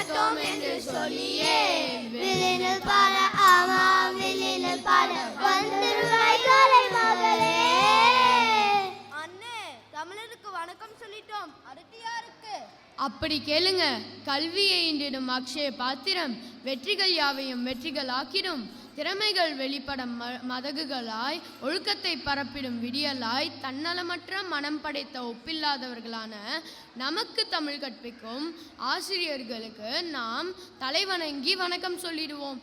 வளர்த்தோம் என்று சொல்லியே விழினில் பாட ஆமா விழினில் பாட வந்துருவாய் காலை மகளே. அண்ணே, தமிழருக்கு வணக்கம் சொல்லிட்டோம், அடுத்து யாருக்கு? அப்படி கேளுங்க. கல்வியை ஈண்டிடும் அக்ஷய பாத்திரம் வெற்றிகள் யாவையும் வெற்றிகள் ஆக்கிடும். திறமைகள் வெளிப்படும் மதகுகளாய் ஒழுக்கத்தை பரப்பிடும் விடியலாய் தன்னலமற்ற மனம் படைத்த ஒப்பில்லாதவர்களான நமக்கு தமிழ் கற்பிக்கும் ஆசிரியர்களுக்கு நாம் தலைவணங்கி வணக்கம் சொல்லிடுவோம்.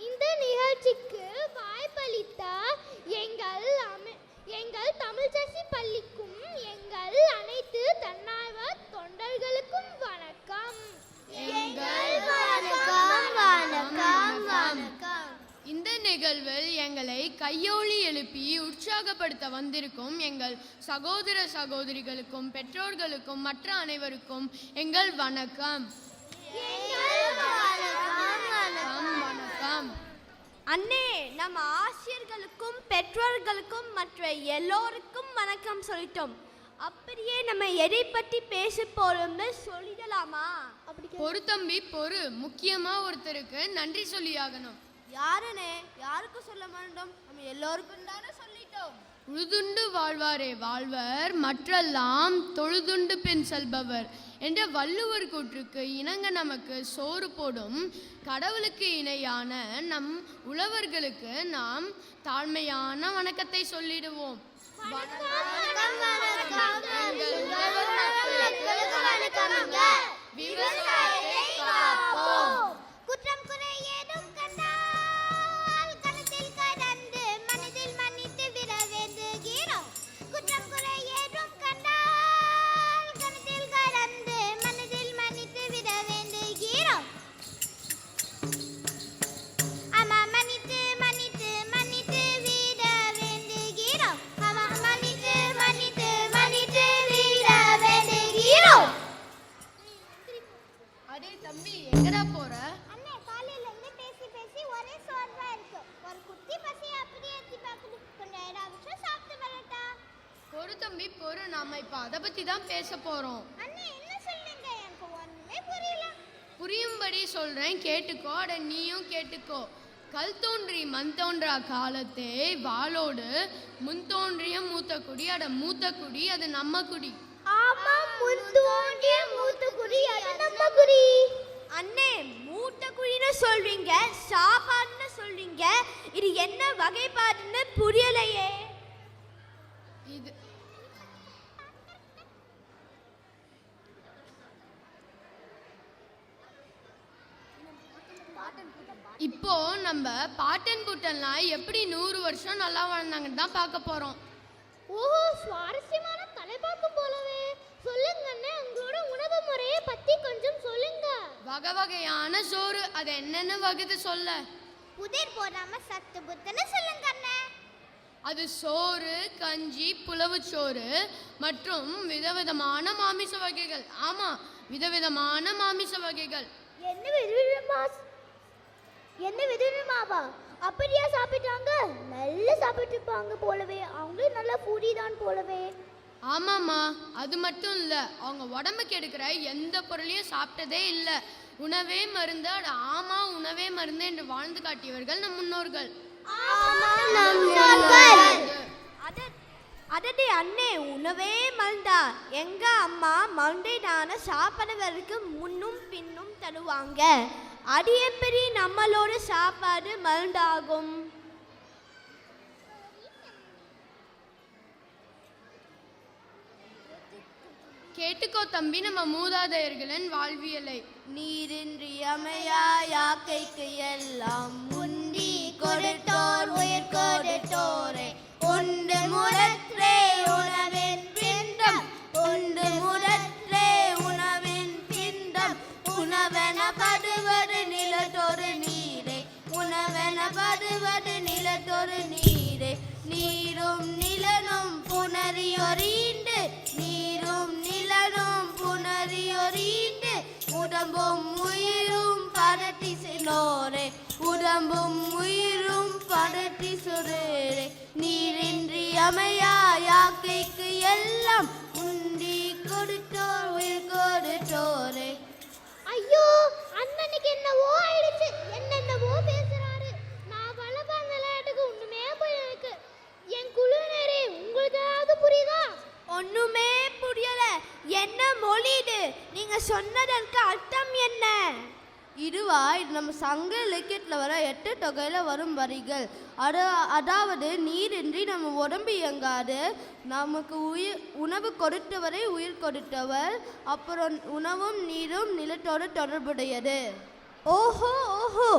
இந்த நிகழ்ச்சிக்கு வாய்ப்பளித்த எங்கள் தமிழ்ச்சசி பள்ளிக்கும் எங்கள் அனைத்து தன்னார்வ தொண்டர்களுக்கும் வணக்கம். இந்த நிகழ்வில் எங்களை கையோலி எழுப்பி உற்சாகப்படுத்த வந்திருக்கும் எங்கள் சகோதர சகோதரிகளுக்கும் பெற்றோர்களுக்கும் மற்ற அனைவருக்கும் எங்கள் வணக்கம். வணக்கம் அண்ணே, நம்ம ஆசிரியர்களுக்கும் பெற்றோர்களுக்கும் மற்ற எல்லோருக்கும் வணக்கம் சொல்லிட்டோம். அப்படியே நம்ம எதை பற்றி பேச போறோம்னு சொல்லிடலாமா? பொறு தம்பி பொறு. முக்கியமா ஒருத்தருக்கு நன்றி சொல்லியாகணும். யாருனே? யாருக்கு சொல்ல மாட்டோம், நம்ம எல்லோருக்கும் தானே சொல்லிட்டோம். உழுதுண்டு வாழ்வாரே வாழ்வர் மற்றெல்லாம் தொழுதுண்டு பின் செல்பவர் என்ற வள்ளுவர் கூற்றுக்கு இணங்க நமக்கு சோறு போடும் கடவுளுக்கு இணையான நம் உழவர்களுக்கு நாம் தாழ்மையான வணக்கத்தை சொல்லிடுவோம். குற்றம் குறை ஏதும் கண்டால் கணத்தில் கடந்து மனதில் மன்னித்து விட வேண்டுகிறோம். குற்றம் குறை ஏதும் கண்டால் கணத்தில் கடந்து மனதில் மன்னித்து விட வேண்டுகிறோம். ஆமா, மன்னித்து மன்னித்து மன்னித்து விட வேண்டுகிறோம். ஆமா, மன்னித்து மன்னித்து மன்னித்து விட வேண்டுகிறோம். அடே தம்பி, எங்கடா போற? அண்ணே, காலையில இருந்து பேசி பேசி ஒரே சோர்வா இருக்கு. ஒரு குட்டி பசி அப்படியே எத்தி பார்க்குது. கொஞ்சம் ஏதாவது சாப்பிட்டு வரட்டா? பொறு தம்பி பொறு. நாம இப்ப அதை பத்தி தான் பேச போறோம். அண்ணே, என்ன சொல்லுங்க? எனக்கு ஒண்ணுமே புரியல. புரியும்படி சொல்றேன், கேட்டுக்கோ. அட நீயும் கேட்டுக்கோ. கல் தோன்றி மண் தோன்றா காலத்தே வாளோடு முன் தோன்றிய மூத்த குடி. அட மூத்த குடி அது நம்ம குடி. ஆமா, முன் தோன்றிய மூத்த குடி அது நம்ம குடி. அண்ணே, மூட்டை குழின்னு சொல்றீங்க, சாப்பாடுன்னு சொல்றீங்க, இது என்ன வகைப்பாடுன்னு புரியலையே. இது இப்போ நம்ம பாட்டன் பூட்டன்லாம் எப்படி 100 வருஷம் நல்லா வாழ்ந்தாங்கன்னு தான் பார்க்க போறோம். ஓஹோ, சுவாரஸ்யமான தலைப்பாக்கும் போலவே. சொல்லுங்க அண்ணே, உங்களோட உணவு முறையை பத்தி கொஞ்சம் சொல்லுங்க. வகை வகையான சோறு, அது என்னன்னு வகுத்து சொல்ல. புதிர் போடாம சத்து புத்தன்னு சொல்லுங்க அண்ணே. அது சோறு, கஞ்சி, புலவுச்சோறு மற்றும் விதவிதமான மாமிச வகைகள். ஆமா, விதவிதமான மாமிச வகைகள். என்ன விதவிதமாவா? அப்படியா சாப்பிட்டாங்க? நல்லா சாப்பிட்டுப்பாங்க போலவே. அவங்களும் நல்லா ஃபுடி தான் போலவே. ஆமாம்மா, அது மட்டும் இல்லை, அவங்க உடம்புக்கு எடுக்கிற எந்த பொருளையும் சாப்பிட்டதே இல்லை. உணவே மருந்து. அட ஆமா, உணவே மருந்து என்று வாழ்ந்து காட்டியவர்கள் நம் முன்னோர்கள். அதே அண்ணே, உணவே மருந்தா? எங்க அம்மா மருந்தை தானே சாப்பிடுவதற்கு முன்னும் பின்னும் தருவாங்க. அது எப்படி நம்மளோட சாப்பாடு மருந்தாகும்? கேட்டுக்கோ தம்பி, நம்ம மூதாதையர்களின் வாழ்வியலை. நீரின்றி அமையா யாக்கைக்கு எல்லாம் முந்தி கொடுத்தோர் உயிர் கொடுத்தோரே. உண்டு முரற்றே உணவின் பிண்டம், உண்டு முரற்றே உணவின் பிண்டம். உணவெனப்படுவது நிலத்தொரு நீரே, உணவெனப்படுவது நிலத்தொரு நீரே. நீரும் நிலனும் புணரியொரீண்டு, நீரும் நிலனும் புணரியொரீண்டு. உடம்பும் உயிரும் பரட்டி செல்லோரே, உடம்பும் உயிரும் மாடற்றி சுரேரே நீரின்றி அமையா யாக்கைக்கு எல்லாம் உண்டி கொடுத்தோர் உயிர் கொடுத்தோரே. ஐயோ அண்ணனுக்கு என்னவோ ஆயிடுச்சு, என்னென்னவோ பேசுறாரு. நான் வளர்ப்ப அந்த விளையாட்டுக்கு ஒண்ணுமே புரியல. என் குழுவினரே உங்களுக்கு ஏதாவது புரியுதா? ஒண்ணுமே புரியல. என்ன மொழி இது? நீங்க சொன்னதற்கு அர்த்தம் என்ன? இதுவா, இது நம்ம சங்க இலக்கியத்தில் வர 8 தொகையில் வரும் வரிகள். அதாவது நீரின்றி நம்ம உடம்பு இயங்காது, நமக்கு உணவு கொடுத்தவரை உயிர் கொடுத்தவர், அப்புறம் உணவும் நீரும் நிலத்தோடு தொடர்புடையது. ஓஹோ ஓஹோ,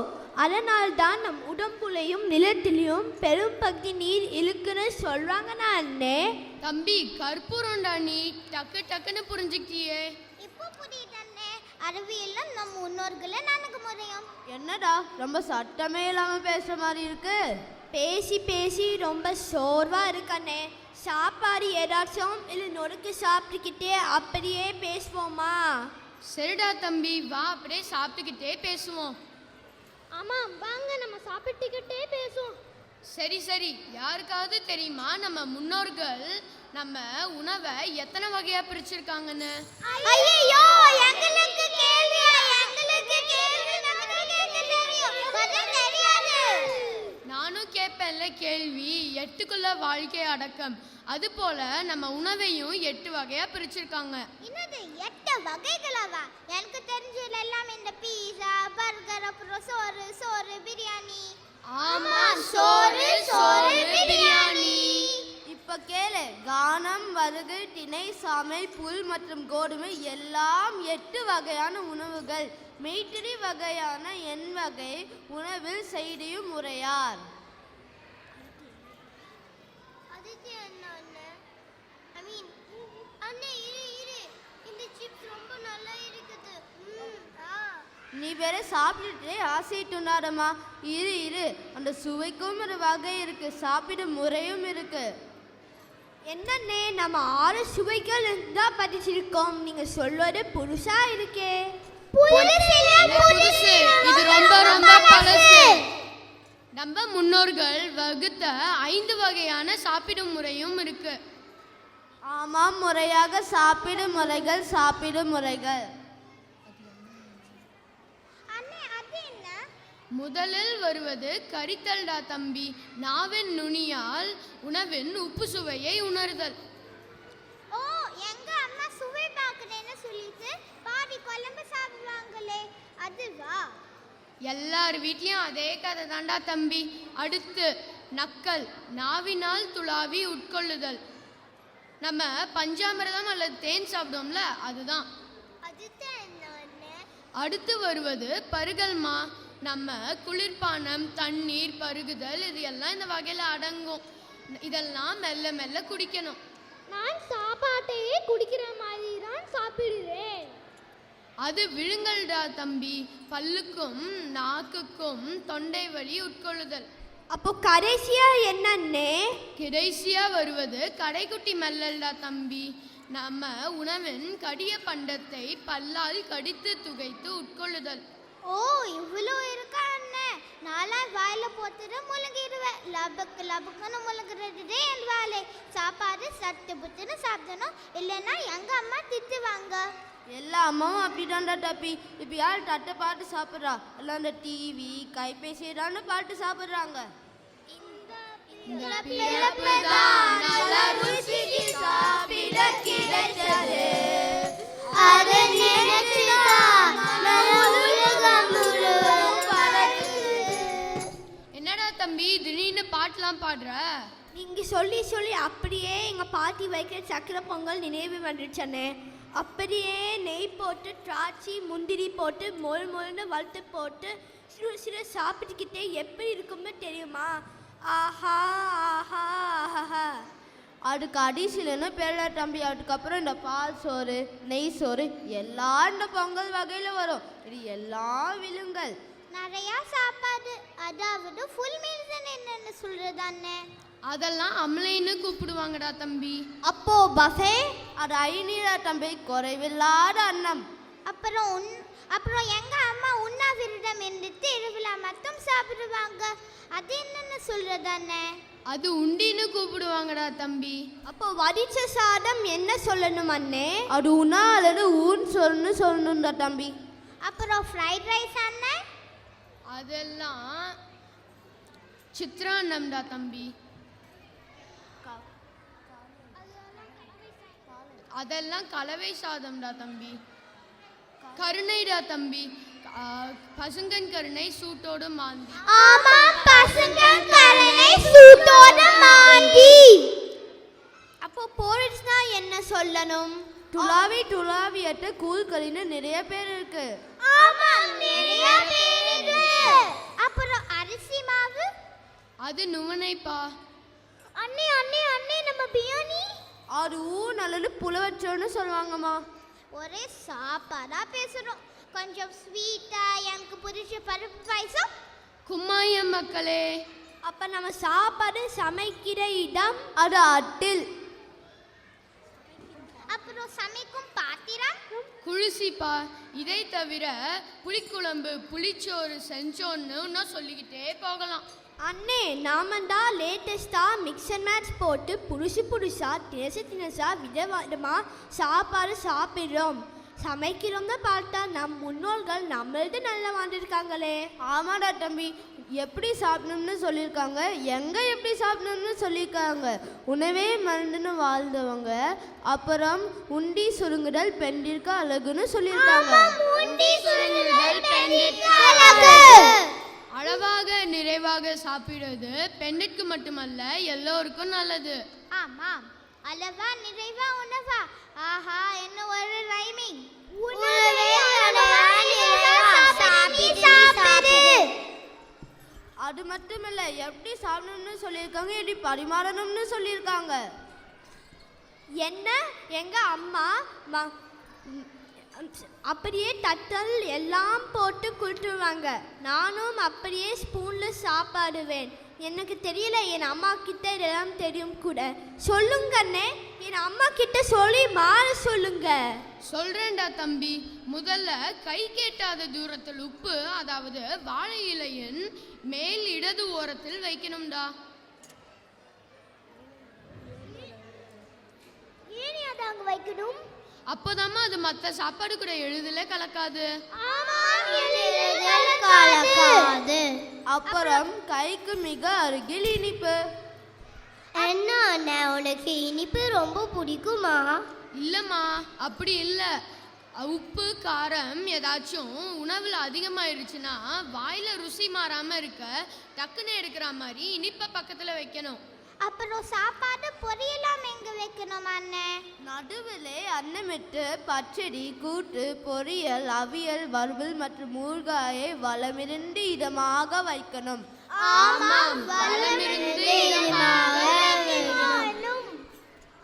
அதனால்தான் நம் உடம்புலையும் நிலத்திலையும் பெரும் பகுதி நீர் இழுக்குன்னு சொல்றாங்கண்ணா அண்ணே. தம்பி கற்பூரம்டா, நீ டக்கு டக்குன்னு புரிஞ்சுக்கிட்டியே. இப்போ புரியுதண்ணே, அறிவியல்ல நம் முன்னோர்களை நினைக்க முடியும். என்னடா ரொம்ப சட்டமே இல்லாமல் பேசுகிற மாதிரி இருக்கு. பேசி பேசி ரொம்ப சோர்வா இருக்கண்ணே. சாப்பாடு ஏதாச்சும் இல்லை நொறுக்கு சாப்பிட்டுக்கிட்டே அப்படியே பேசுவோமா? சரிடா தம்பி, வா அப்படியே சாப்பிட்டுக்கிட்டே பேசுவோம். ஆமா வாங்க நம்ம சாப்பிட்டுக்கிட்டே பேசுவோம். சரி சரி, யாருக்காவது தெரியுமா நம்ம முன்னோர்கள் நம்ம உணவை எத்தனை வகையா பிரிச்சிருக்காங்கன்னு? ஐயோ எங்களுக்கு கேள்வி, எங்களுக்கு கேள்வி, நமக்கு தெரியும், பதில் தெரியாது. நானும் கேட்பேன்ல கேள்வி. 8க்குள்ள வாழ்க்கை அடக்கம், அது போல நம்ம உணவையும் 8 வகையா பிரிச்சிருக்காங்க. என்னது 8 வகைகளாவா? எனக்கு தெரிஞ்சதுல எல்லாம் இந்த பீஸா, பர்கர், அப்புறம் சோறு, சோறு, பிரியாணி. ஆமா, சோறு சோறு பிரியாணி. இப்ப கேளு, கானம், வருகை, திணை, சாமை, புல் மற்றும் கோதுமை எல்லாம் 8 வகையான உணவுகள். மெய்த்திரி வகையான எண் வகை உணவில் செய்தியும் முறையார். அதுக்கு என்ன அண்ணே? ஐ மீன் அண்ணே இரு இந்த சிப்ஸ் ரொம்ப நல்லா இருக்குது. நீ வேற சாப்பிட்டுட்டு ஆசைட்டுனாரம்மா. இரு அந்த சுவைக்கும் ஒரு வகை இருக்கு, சாப்பிடும் முறையும் இருக்கு. என்னண்ணே, நம்ம 6 சுவைகள் தான் படிச்சிருக்கோம். நீங்க சொல்வது புதுசா இருக்கே. புதுசு, இது ரொம்ப ரொம்ப பழசு. நம்ம முன்னோர்கள் வகுத்த 5 வகையான சாப்பிடும் முறையும் இருக்கு. ஆமாம், முறையாக சாப்பிடும் முறைகள். அண்ணே அது என்ன? முதலில் வருவது கரித்தல்டா தம்பி. நாவின் நுனியால் உணவின் உப்பு சுவையை உணர்தல். ஓ, எங்க அம்மா சுவை பார்க்கறேன்னு சொல்லிட்டு பாதி குழம்பு சாப்பிடுவாங்களே, அதுவா? எல்லார் வீட்லயும் அதே கதை தாண்டா தம்பி. அடுத்து நக்கல், நாவினால் துளாவி உட்கொள்ளுதல். நம்ம பஞ்சாமிர்தம் அல்லது தேன் சாப்பிடுவோம்ல, அதுதான். அதுதான் என்ன அண்ணே? அடுத்து வருவது பருகல்மா. நம்ம குளிர்பானம், தண்ணீர் பருகுதல், இது எல்லாம் இந்த வகையில் அடங்கும். இதெல்லாம் மெல்ல மெல்ல குடிக்கணும். நான் சாப்பாட்டையே குடிக்கிற மாதிரி தான் சாப்பிடுறேன். அது விழுங்கல்டா தம்பி. பல்லுக்கும் நாக்குக்கும் தொண்டை வலி உட்கொள்ளுதல். அப்போ கடைசியா என்னண்ணே? கடைசியா வருவது கடைக்குட்டி மெல்லல்டா தம்பி. நம்ம உணவின் கடிய பண்டத்தை பல்லால் கடித்து துகைத்து உட்கொள்ளுதல். ஓ, இவ்வளோ இருக்கா அண்ணே? நான்லாம் வாயில போட்டுட்டு முழுங்கிடுவேன். லபக்குன்னு முழுங்குறதுதே என் வேலை. சாப்பாடு சட்டு புத்துன்னு சாப்பிடணும், இல்லைன்னா எங்க அம்மா திட்டுவாங்க. எல்லா அம்மாவும் அப்படிதான்டா டப்பி. இப்போ யார் தட்டை பாட்டு சாப்பிட்றா? எல்லாம் அந்த டிவி கைபேசியிடான்னு பாட்டு சாப்பிட்றாங்க. இந்த பிறப்புதான் நல்ல ருசிக்கு சாப்பிட கிடைத்தது. அதை நினைச்சுதான் நம்ம உலகம் முழுவதும் பறக்குது. என்னடா தம்பி திடீர்னு பாட்டுலாம் பாடுற? நீங்க சொல்லி சொல்லி அப்படியே எங்க பாட்டி வைக்கிற சக்கரை பொங்கல் நினைவு வந்துடுச்சண்ணே. அப்படியே நெய் போட்டு திராட்சை முந்திரி போட்டு மொழுன்னு வறுத்து போட்டு சிறு சாப்பிட்டுக்கிட்டே எப்படி இருக்கும்னு தெரியுமா? ஆஹா ஆஹா ஆஹா. அதுக்கு அடிசிலன்னு பேரல தம்பி. அதுக்கப்புறம் இந்த பால் சோறு, நெய் சோறு எல்லாம் இந்த பொங்கல் வகையில் வரும். இது எல்லாம் விழுங்கல். நிறைய சாப்பாடு, அதாவது ஃபுல் மீல்ஸ் என்னன்னு சொல்றது அண்ணே? அதெல்லாம் அம்லைன்னு கூப்பிடுவாங்கடா தம்பி. அப்போ பஃபே அது ஐநீரா தம்பி, குறைவில்லாத அன்னம். அப்புறம் எங்கள் அம்மா உண்ணாவிரதம் இருந்து திருவிழா மட்டும் சாப்பிடுவாங்க. அது என்னென்னு சொல்கிறதானே? அது உண்டின்னு கூப்பிடுவாங்கடா தம்பி. அப்போ வடிச்ச சாதம் என்ன சொல்லணும் அண்ணே? அது உண்ணா அல்லது ஊன் சொல்லணும்டா தம்பி. அப்புறம் ஃப்ரைட் ரைஸ் அண்ணே? அதெல்லாம் சித்ரான்னம்டா தம்பி. அதெல்லாம் கலவை சாதம்டா தம்பி. கருணைடா தம்பி. பசுங்கன் கருணை சூட்டோடு மாந்தி. ஆமா, பசுங்கன் கருணை சூட்டோடு மாந்தி. அப்போ போரிட்ஸ்னா என்ன சொல்லணும்? துளாவியட்ட கூழ்களின்னு நிறைய பேர் இருக்கு. ஆமா, நிறைய பேர் இருக்கு. அப்புறம் அரிசி மாவு? அது நுவனைப்பா. அண்ணே அண்ணே அண்ணே, நம்ம பிரியாணி? அது ஊன் அல்லது புலவச்சோன்னு சொல்லுவாங்கம்மா. ஒரே சாப்பாடா பேசுறோம். கொஞ்சம் ஸ்வீட்டா எனக்கு பிடிச்ச பருப்பு பாயசம். கும்மாயம் மக்களே. அப்ப நம்ம சாப்பாடு சமைக்கிற இடம் அது அட்டில். அப்புறம் சமைக்கும் பாத்திரம் குளிசிப்பா. இதை தவிர புளிக்குழம்பு, புளிச்சோறு, செஞ்சோன்னு இன்னும் சொல்லிக்கிட்டே போகலாம். அண்ணே, நாம தான் லேட்டஸ்டாக மிக்ஸ் அண்ட் மேட்ச் போட்டு புதுசா தினசா விதவிதமாக சாப்பாடு சாப்பிட்றோம். சமைக்கிறோம்னு பார்த்தா நம் முன்னோர்கள் நம்மளது நல்லா வாழ்ந்துருக்காங்களே. ஆமாடா தம்பி, எப்படி சாப்பிடணும்னு சொல்லியிருக்காங்க, எங்கே எப்படி சாப்பிடணும்னு சொல்லியிருக்காங்க. உணவே மருந்துன்னு வாழ்ந்தவங்க. அப்புறம் உண்டி சுருங்குதல் பெண்டிற்கு அழகுன்னு சொல்லியிருக்காங்க. அளவாக நிறைவாக சாப்பிடுறது பெண்ணுக்கு மட்டுமல்ல எல்லோருக்கும் நல்லது. ஆமாம், அளவா நிறைவா உணவா. ஆஹா, என்ன ஒரு ரைமிங். அது மட்டுமல்ல, எப்படி சாப்பிடணும்னு சொல்லியிருக்காங்க, எப்படி பரிமாறணும்னு சொல்லியிருக்காங்க. என்ன எங்க அம்மா அப்படியே தட்டல் எல்லாம் போட்டு கொடுத்துருவாங்க. நானும் அப்படியே ஸ்பூனில் சாப்பாடுவேன். எனக்கு தெரியல, என் அம்மா கிட்ட இதெல்லாம் தெரியும் கூட. சொல்லுங்கண்ணே, என் அம்மா கிட்ட சொல்லி மாற சொல்லுங்க. சொல்றேன்டா தம்பி. முதல்ல கை கேட்டாத தூரத்தில் உப்பு, அதாவது வாழை இலையின் மேல் இடது ஓரத்தில் வைக்கணும்டா. ஏன் அதை அங்க வைக்கணும்? அப்போதாம்மா அது மற்ற சாப்பாடு கூட எளிதில கலக்காது. அப்புறம் கைக்கு மிக அருகில் இனிப்பு. என்ன அண்ணா, உனக்கு இனிப்பு ரொம்ப பிடிக்குமா? இல்லம்மா, அப்படி இல்லை. உப்பு காரம் ஏதாச்சும் உணவில் அதிகமாயிருச்சுன்னா வாயில ருசி மாறாம இருக்க டக்குன்னு எடுக்கிற மாதிரி இனிப்பை பக்கத்துல வைக்கணும். அப்புறம் சாப்பாடு பொரியலாம் எங்க வைக்கணும் அண்ணே? நடுவில் அன்னமிட்டு பச்சடி, கூட்டு, பொரியல், அவியல், வறுவல் மற்றும் ஊறுகாயை வளமிருந்து இதமாக வைக்கணும். ஆமாம், வளமிருந்து இதமாக வைக்கணும்.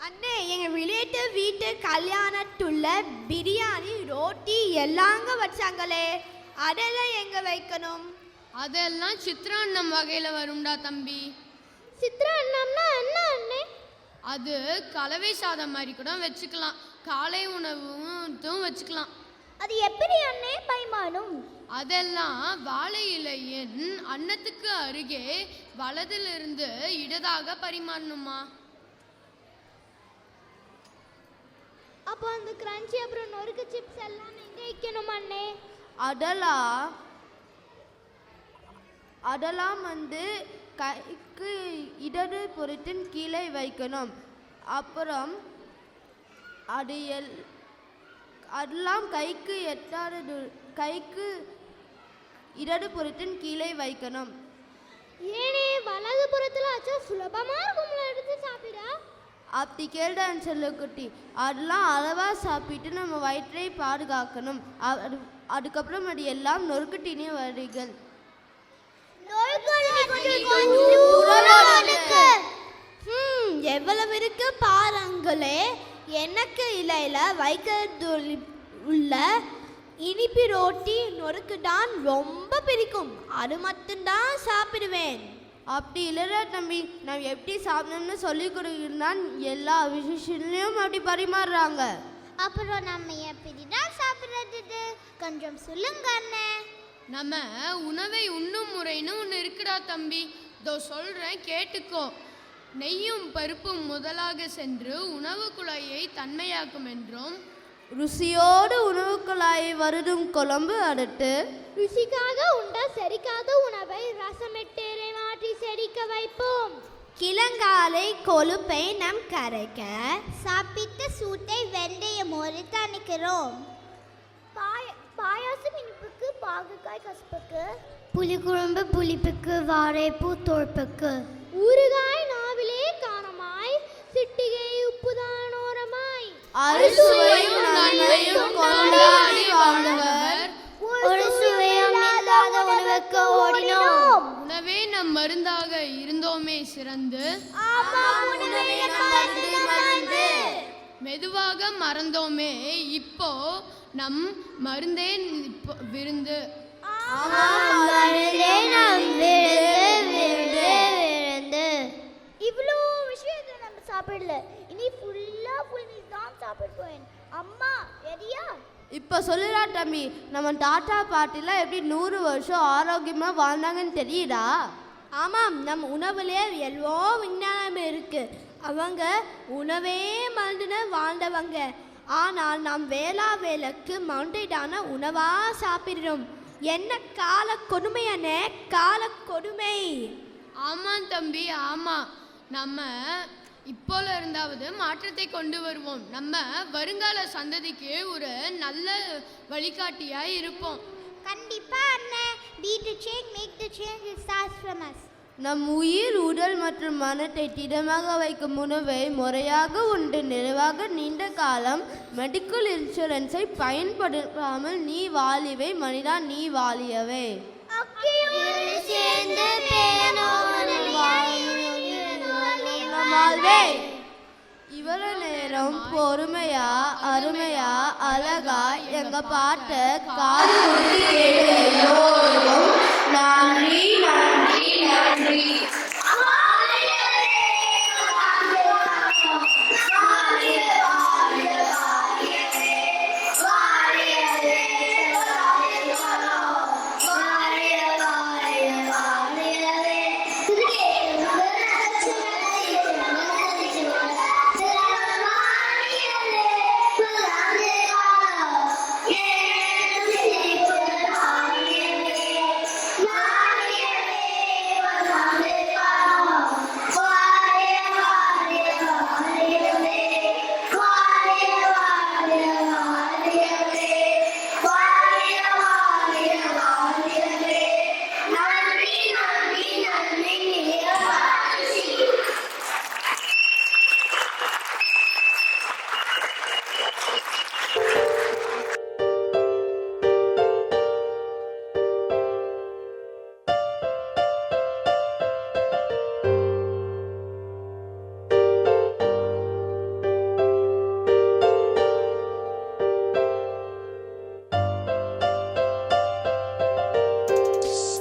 அண்ணே, எங்க ரிலேட்டிவ் வீட்டு கல்யாணத்துள்ள பிரியாணி, ரோட்டி எல்லாங்க வச்சாங்களே, அதெல்லாம் எங்க வைக்கணும்? அதெல்லாம் சித்ரான்னம் வகையில வரும்டா தம்பி. சித்ரான்னம்னா என்ன அண்ணே? அது கலவை சாதம் மாதிரி கூட வச்சுக்கலாம், காலை உணவும் வச்சுக்கலாம். அது எப்படி அண்ணே பரிமாறும்? அதெல்லாம் வாழை இலையின் அன்னத்துக்கு அருகே வலதிலிருந்து இடதாக பரிமாறணுமா. அப்போ அந்த கிரன்ச்சி அப்புறம் நொறுக்கு சிப்ஸ் எல்லாம் எங்க வைக்கணும் அண்ணே? அதெல்லாம் கைக்கு இடது புறத்தின் கீழே வைக்கணும். அப்புறம் அதெல்லாம் கைக்கு எட்டாத கைக்கு இடது புறத்தின் கீழே வைக்கணும். ஏனே வலது புறத்துல அச்சா சுலபமா இருக்கும்ல எடுத்து சாப்பிட? அப்படி கேள்டான்னு சொல்லுக்குட்டி. அதெல்லாம் அளவாக சாப்பிட்டு நம்ம வயிற்றை பாதுகாக்கணும். அதுக்கப்புறம் அது எல்லாம் நொறுக்குட்டினே வரிகள். எவ்வளவு இருக்கு பாருங்களே. எனக்கு இலையில வைக்கிறது உள்ள இனிப்பு ரோட்டி நொறுக்கு தான் ரொம்ப பிடிக்கும். அது மட்டும்தான் சாப்பிடுவேன். அப்படி இல்லைடா தம்பி, நான் எப்படி சாப்பிடணும்னு சொல்லி கொடுக்குறேன். எல்லா விஷயத்துலையும் அப்படி பரிமாறுறாங்க. அப்புறம் நம்ம எப்படிதான் சாப்பிடுறது? சாப்பிடுறது? கொஞ்சம் சொல்லுங்க அண்ணே. நம்ம உணவை உண்ணும் முறைன்னு ஒன்று இருக்குடா தம்பி. இதோ சொல்கிறேன் கேட்டுக்கோ. நெய்யும் பருப்பும் முதலாக சென்று உணவு குழாயை தன்மையாக்கும் என்றும், ருசியோடு உணவு குழாயை வருடும் குழம்பு அடுத்து ருசிக்காக உண்ட செரிக்காத உணவை ரசமிட்டேரை மாற்றி செரிக்க வைப்போம். கிழங்காலை கொழுப்பை நம் கரைக்க சாப்பிட்ட சூட்டை வெந்தயமோடு தணிக்கிறோம். பாயாசம் இனிப்புக்கு, பாகக்காய் கசப்புக்கு, புளிக்குழம்பு புளிப்புக்கு, வாழைப்பூ தோற்புக்கு, ஊறுகாய் நாவிலே காரமாய், சிட்டிகை உப்புதான் ஓரமாய், அறுசுவையும் நன்மையும் கொண்டாடி வாழ்ந்தவர் ஒரு சுவையும் இல்லாத உணவுக்கு ஓடினோம். உணவே நம் மருந்தாக இருந்தோமே சிறந்து, மெதுவாக மறந்தோமே இப்போ நம் மருந்தே விருந்து. இவ்வளோ விஷயத்தை நம்ம சாப்பிடல, இனி ஃபுல்லா ஃபுல் மீல்ஸ் தான் சாப்பிடுவோம். அம்மா ரெடியா? இப்போ சொல்லுடா தம்பி, நம்ம தாத்தா பாட்டிலாம் எப்படி 100 வருஷம் ஆரோக்கியமாக வாழ்ந்தாங்கன்னு தெரியுதா? ஆமாம், நம் உணவுலேயே எவ்வளோ விஞ்ஞானம் இருக்கு. அவங்க உணவே மறந்துன வாழ்ந்தவங்க. ஆனால் நாம் வேளாவேலைக்கு மவுண்டைடான உணவாக சாப்பிடுறோம். என்ன கால கொடுமையானே, கால கொடுமை. ஆமாம் தம்பி, ஆமாம். நம்ம இப்போல இருந்தாவது மாற்றத்தை கொண்டு வருவோம். நம்ம வருங்கால சந்ததிக்கு ஒரு நல்ல வழிகாட்டியாக இருப்போம். கண்டிப்பா அண்ணே. Be the change, make the change, it starts from us. நம் உயிர், உடல் மற்றும் மனத்தை திடமாக வைக்கும் உணவை முறையாக உண்டு நிறைவாக நீண்ட காலம் மெடிக்கல் இன்சூரன்ஸை பயன்படுத்தாமல் நீ வாழிவை மனிதா, நீ வாழியவே. இவ்வளவு நேரம் பொறுமையா அருமையா அழகா எங்க பாட்டை காது நன்றி நன்றி நன்றி.